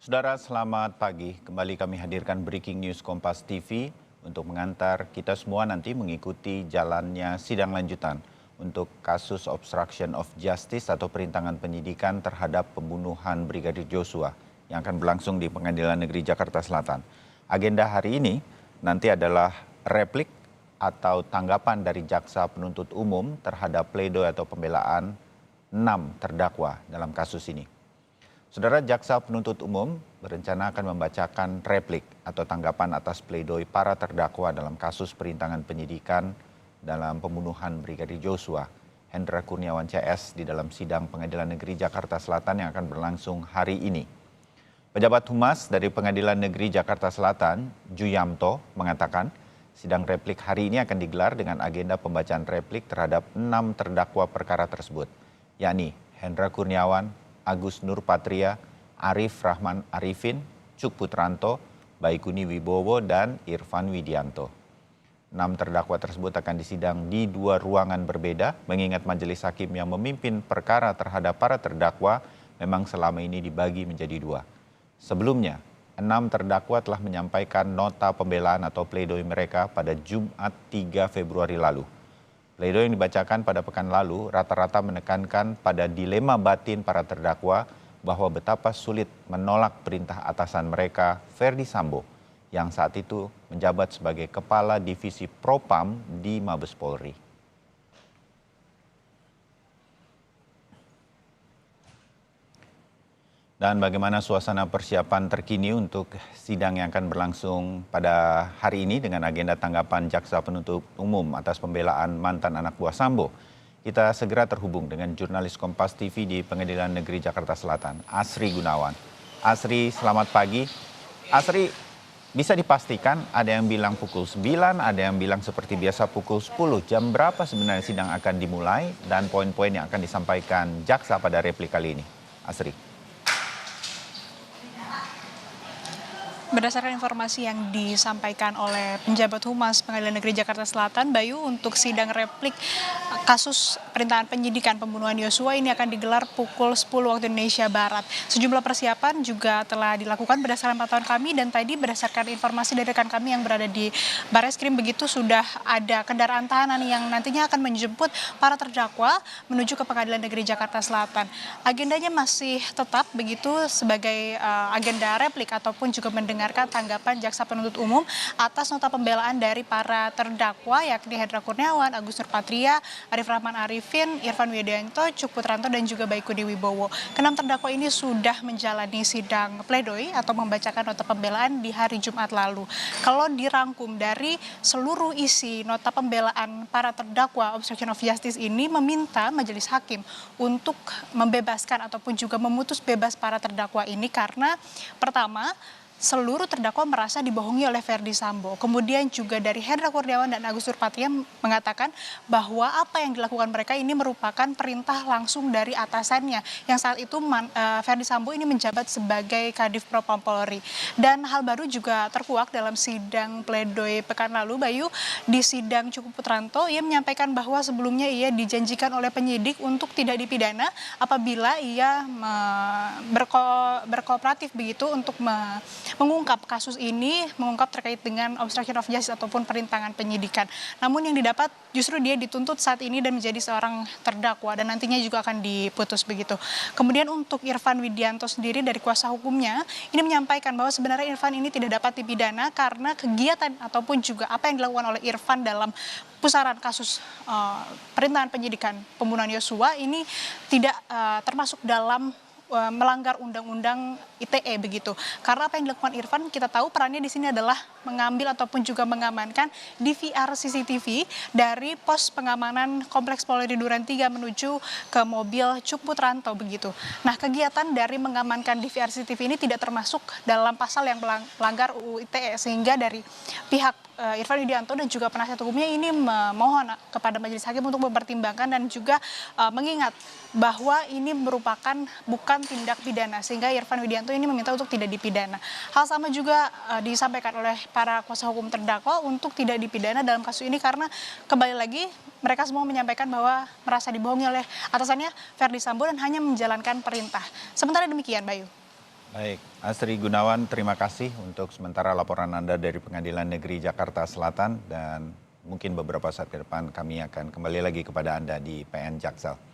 Saudara, selamat pagi. Kembali kami hadirkan Breaking News Kompas TV untuk mengantar kita semua nanti mengikuti jalannya sidang lanjutan untuk kasus obstruction of justice atau perintangan penyidikan terhadap pembunuhan Brigadir Joshua yang akan berlangsung di Pengadilan Negeri Jakarta Selatan. Agenda hari ini nanti adalah replik atau tanggapan dari jaksa penuntut umum terhadap pledoi atau pembelaan 6 terdakwa dalam kasus ini. Saudara, jaksa penuntut umum berencana akan membacakan replik atau tanggapan atas pledoi para terdakwa dalam kasus perintangan penyidikan dalam pembunuhan Brigadir Joshua, Hendra Kurniawan CS di dalam sidang Pengadilan Negeri Jakarta Selatan yang akan berlangsung hari ini. Pejabat Humas dari Pengadilan Negeri Jakarta Selatan, Juyamto, mengatakan sidang replik hari ini akan digelar dengan agenda pembacaan replik terhadap 6 terdakwa perkara tersebut, yakni Hendra Kurniawan, Agus Nurpatria, Arif Rahman Arifin, Cuk Putranto, Baikuni Wibowo, dan Irfan Widianto. 6 terdakwa tersebut akan disidang di 2 ruangan berbeda, mengingat majelis hakim yang memimpin perkara terhadap para terdakwa memang selama ini dibagi menjadi 2. Sebelumnya, 6 terdakwa telah menyampaikan nota pembelaan atau pledoi mereka pada Jumat 3 Februari lalu. Pledoi yang dibacakan pada pekan lalu rata-rata menekankan pada dilema batin para terdakwa bahwa betapa sulit menolak perintah atasan mereka, Ferdi Sambo, yang saat itu menjabat sebagai Kepala Divisi Propam di Mabes Polri. Dan bagaimana suasana persiapan terkini untuk sidang yang akan berlangsung pada hari ini dengan agenda tanggapan jaksa penuntut umum atas pembelaan mantan anak buah Sambo. Kita segera terhubung dengan jurnalis Kompas TV di Pengadilan Negeri Jakarta Selatan, Asri Gunawan. Asri, selamat pagi. Asri, bisa dipastikan ada yang bilang pukul 9, ada yang bilang seperti biasa pukul 10. Jam berapa sebenarnya sidang akan dimulai dan poin-poin yang akan disampaikan jaksa pada replik kali ini? Asri. Berdasarkan informasi yang disampaikan oleh penjabat Humas Pengadilan Negeri Jakarta Selatan, Bayu, untuk sidang replik kasus perintangan penyidikan pembunuhan Yosua ini akan digelar pukul 10 waktu Indonesia Barat. Sejumlah persiapan juga telah dilakukan berdasarkan pantauan kami, dan tadi berdasarkan informasi dari rekan kami yang berada di Bareskrim, begitu sudah ada kendaraan tahanan yang nantinya akan menjemput para terdakwa menuju ke Pengadilan Negeri Jakarta Selatan. Agendanya masih tetap begitu sebagai agenda replik ataupun juga mendengarkan tanggapan jaksa penuntut umum atas nota pembelaan dari para terdakwa, yakni Hendra Kurniawan, Agus Nurpatria, Arif Rahman Arifin, Irfan Widianto, Cuk Putranto, dan juga Baikuni Wibowo. Ke-6 terdakwa ini sudah menjalani sidang pledoi atau membacakan nota pembelaan di hari Jumat lalu. Kalau dirangkum dari seluruh isi nota pembelaan para terdakwa obstruction of justice ini, meminta majelis hakim untuk membebaskan ataupun juga memutus bebas para terdakwa ini karena pertama, seluruh terdakwa merasa dibohongi oleh Ferdi Sambo. Kemudian juga dari Hendra Kurniawan dan Agus Nurpatria mengatakan bahwa apa yang dilakukan mereka ini merupakan perintah langsung dari atasannya, yang saat itu Ferdi Sambo ini menjabat sebagai Kadif Propam Polri. Dan hal baru juga terkuak dalam sidang pledoi pekan lalu, Bayu. Di sidang Cuk Putranto, ia menyampaikan bahwa sebelumnya ia dijanjikan oleh penyidik untuk tidak dipidana apabila ia berkooperatif begitu untuk mengungkap kasus ini, mengungkap terkait dengan obstruction of justice ataupun perintangan penyidikan. Namun yang didapat justru dia dituntut saat ini dan menjadi seorang terdakwa dan nantinya juga akan diputus begitu. Kemudian untuk Irfan Widianto sendiri dari kuasa hukumnya ini menyampaikan bahwa sebenarnya Irfan ini tidak dapat dipidana karena kegiatan ataupun juga apa yang dilakukan oleh Irfan dalam pusaran kasus perintangan penyidikan pembunuhan Yosua ini tidak termasuk dalam melanggar undang-undang ITE begitu. Karena apa yang dilakukan Irfan, kita tahu perannya di sini adalah mengambil ataupun juga mengamankan DVR CCTV dari pos pengamanan Kompleks Polri Duren 3 menuju ke mobil Cuk Putranto begitu. Nah, kegiatan dari mengamankan DVR CCTV ini tidak termasuk dalam pasal yang melanggar UU ITE, sehingga dari pihak Irfan Widianto dan juga penasihat hukumnya ini memohon kepada majelis hakim untuk mempertimbangkan dan juga mengingat bahwa ini merupakan bukan tindak pidana, sehingga Irfan Widianto ini meminta untuk tidak dipidana. Hal sama juga disampaikan oleh para kuasa hukum terdakwa untuk tidak dipidana dalam kasus ini karena kembali lagi mereka semua menyampaikan bahwa merasa dibohongi oleh atasannya Ferdi Sambo dan hanya menjalankan perintah. Sementara demikian, Bayu. Baik, Asri Gunawan, terima kasih untuk sementara laporan Anda dari Pengadilan Negeri Jakarta Selatan dan mungkin beberapa saat ke depan kami akan kembali lagi kepada Anda di PN Jaksel.